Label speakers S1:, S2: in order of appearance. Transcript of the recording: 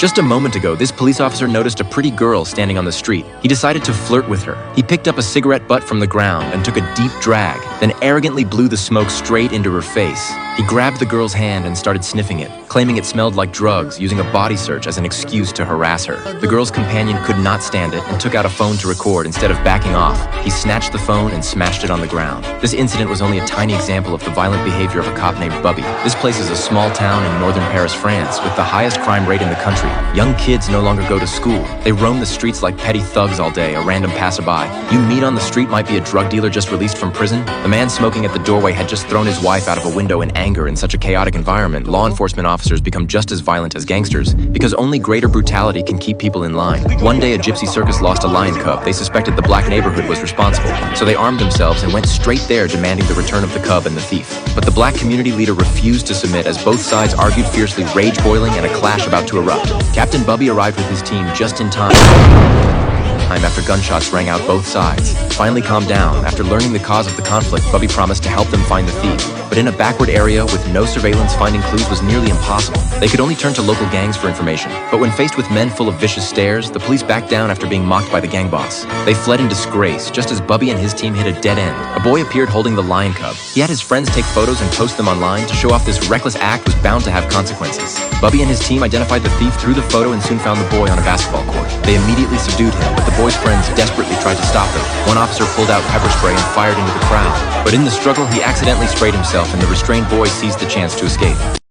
S1: Just a moment ago, this police officer noticed a pretty girl standing on the street. He decided to flirt with her. He picked up a cigarette butt from the ground and took a deep drag, then arrogantly blew the smoke straight into her face. He grabbed the girl's hand and started sniffing it, claiming it smelled like drugs, using a body search as an excuse to harass her. The girl's companion could not stand it and took out a phone to record instead of backing off. He snatched the phone and smashed it on the ground. This incident was only a tiny example of the violent behavior of a cop named Bubby. This place is a small town in northern Paris, France, with the highest crime rate in the country. Young kids no longer go to school. They roam the streets like petty thugs all day, a random passerby. You meet on the street might be a drug dealer just released from prison. The man smoking at the doorway had just thrown his wife out of a window in anger. In such a chaotic environment, law enforcement officers become just as violent as gangsters, because only greater brutality can keep people in line. One day, a gypsy circus lost a lion cub. They suspected the black neighborhood was responsible, so they armed themselves and went straight there demanding the return of the cub and the thief. But the black community leader refused to submit as both sides argued fiercely, rage boiling and a clash about to erupt. Captain Bubby arrived with his team just in time after gunshots rang out both sides. Finally calmed down, after learning the cause of the conflict, Bubby promised to help them find the thief. But in a backward area with no surveillance, finding clues was nearly impossible. They could only turn to local gangs for information. But when faced with men full of vicious stares, the police backed down after being mocked by the gang boss. They fled in disgrace, just as Bubby and his team hit a dead end. A boy appeared holding the lion cub. He had his friends take photos and post them online to show off this reckless act was bound to have consequences. Bubby and his team identified the thief through the photo and soon found the boy on a basketball court. They immediately subdued him, but the boy's friends desperately tried to stop them. One officer pulled out pepper spray and fired into the crowd. But in the struggle, he accidentally sprayed himself and the restrained boy seized the chance to escape.